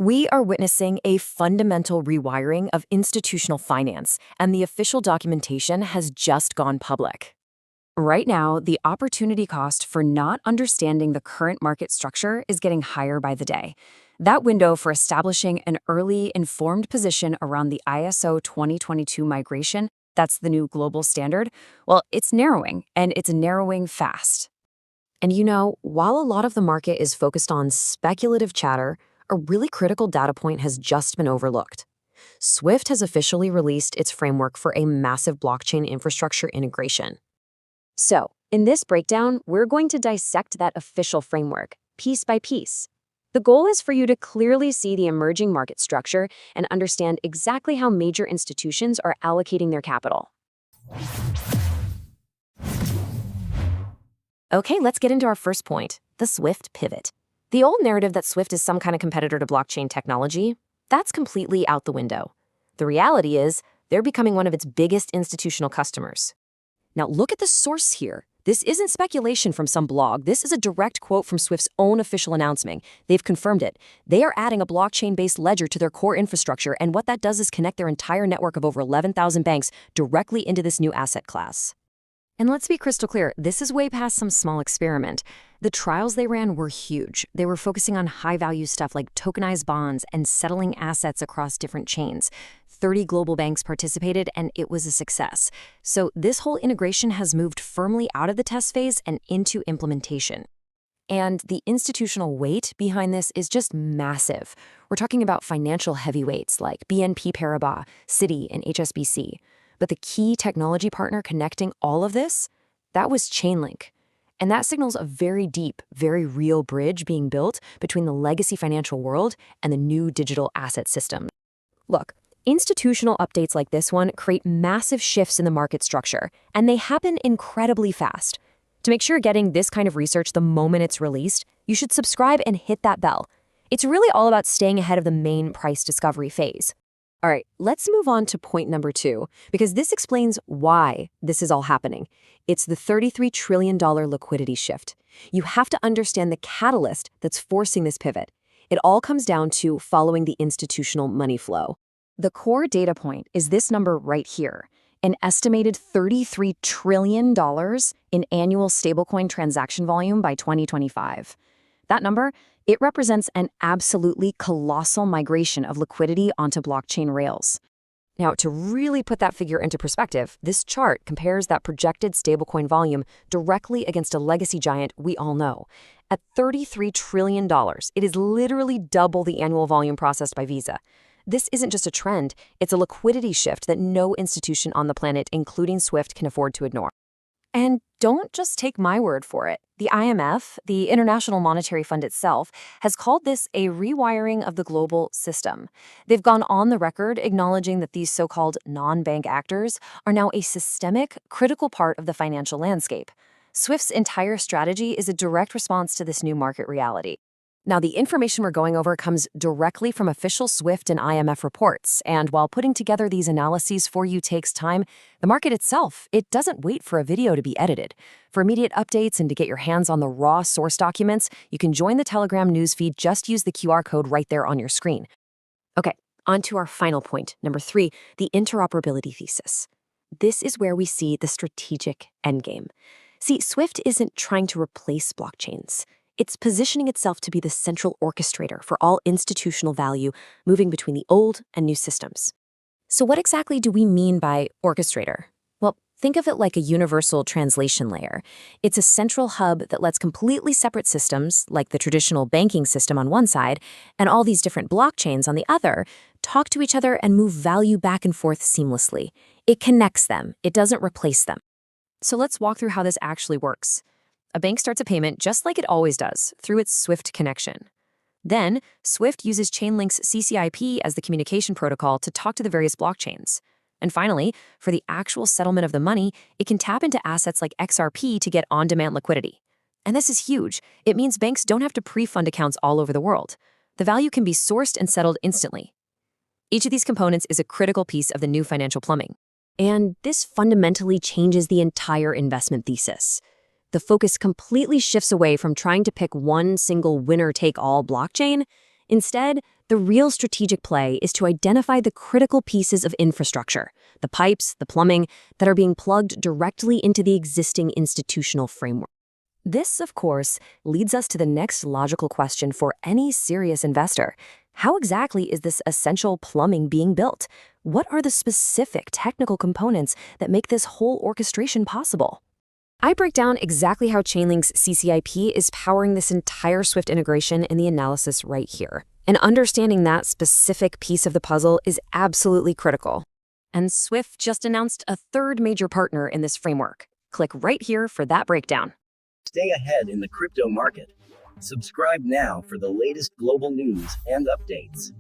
We are witnessing a fundamental rewiring of institutional finance, and the official documentation has just gone public. Right now, the opportunity cost for not understanding the current market structure is getting higher by the day. That window for establishing an early, informed position around the ISO 2022 migration, that's the new global standard, well, it's narrowing, and it's narrowing fast. And while a lot of the market is focused on speculative chatter, a really critical data point has just been overlooked. SWIFT has officially released its framework for a massive blockchain infrastructure integration. So, in this breakdown, we're going to dissect that official framework, piece by piece. The goal is for you to clearly see the emerging market structure and understand exactly how major institutions are allocating their capital. Okay, let's get into our first point, the SWIFT pivot. The old narrative that SWIFT is some kind of competitor to blockchain technology, that's completely out the window. The reality is, they're becoming one of its biggest institutional customers. Now look at the source here. This isn't speculation from some blog. This is a direct quote from SWIFT's own official announcement. They've confirmed it. They are adding a blockchain-based ledger to their core infrastructure, and what that does is connect their entire network of over 11,000 banks directly into this new asset class. And let's be crystal clear, this is way past some small experiment. The trials they ran were huge. They were focusing on high-value stuff like tokenized bonds and settling assets across different chains. 30 global banks participated, and it was a success. So this whole integration has moved firmly out of the test phase and into implementation. And the institutional weight behind this is just massive. We're talking about financial heavyweights like BNP Paribas, Citi, and HSBC. But the key technology partner connecting all of this, that was Chainlink. And that signals a very deep, very real bridge being built between the legacy financial world and the new digital asset system. Look, institutional updates like this one create massive shifts in the market structure, and they happen incredibly fast. To make sure you're getting this kind of research the moment it's released, you should subscribe and hit that bell. It's really all about staying ahead of the main price discovery phase. All right, let's move on to point number 2, because this explains why this is all happening. It's the $33 trillion liquidity shift. You have to understand the catalyst that's forcing this pivot. It all comes down to following the institutional money flow. The core data point is this number right here, an estimated $33 trillion in annual stablecoin transaction volume by 2025. That number, it represents an absolutely colossal migration of liquidity onto blockchain rails. Now, to really put that figure into perspective, this chart compares that projected stablecoin volume directly against a legacy giant we all know. At $33 trillion, it is literally double the annual volume processed by Visa. This isn't just a trend, it's a liquidity shift that no institution on the planet, including SWIFT, can afford to ignore. And don't just take my word for it. The IMF, the International Monetary Fund itself, has called this a rewiring of the global system. They've gone on the record acknowledging that these so-called non-bank actors are now a systemic, critical part of the financial landscape. SWIFT's entire strategy is a direct response to this new market reality. Now, the information we're going over comes directly from official SWIFT and IMF reports, and while putting together these analyses for you takes time, the market itself, it doesn't wait for a video to be edited. For immediate updates and to get your hands on the raw source documents, you can join the Telegram newsfeed. Just use the QR code right there on your screen. Okay, on to our final point, number 3, the interoperability thesis. This is where we see the strategic endgame. See, SWIFT isn't trying to replace blockchains. It's positioning itself to be the central orchestrator for all institutional value moving between the old and new systems. So what exactly do we mean by orchestrator? Well, think of it like a universal translation layer. It's a central hub that lets completely separate systems, like the traditional banking system on one side, and all these different blockchains on the other, talk to each other and move value back and forth seamlessly. It connects them. It doesn't replace them. So let's walk through how this actually works. A bank starts a payment just like it always does, through its SWIFT connection. Then, SWIFT uses Chainlink's CCIP as the communication protocol to talk to the various blockchains. And finally, for the actual settlement of the money, it can tap into assets like XRP to get on-demand liquidity. And this is huge. It means banks don't have to pre-fund accounts all over the world. The value can be sourced and settled instantly. Each of these components is a critical piece of the new financial plumbing. And this fundamentally changes the entire investment thesis. The focus completely shifts away from trying to pick one single winner-take-all blockchain. Instead, The real strategic play is to identify the critical pieces of infrastructure, the pipes, the plumbing, that are being plugged directly into the existing institutional framework. This, of course, leads us to the next logical question for any serious investor. How exactly is this essential plumbing being built? What are the specific technical components that make this whole orchestration possible? I break down exactly how Chainlink's CCIP is powering this entire Swift integration in the analysis right here. And understanding that specific piece of the puzzle is absolutely critical. And Swift just announced a third major partner in this framework. Click right here for that breakdown. Stay ahead in the crypto market. Subscribe now for the latest global news and updates.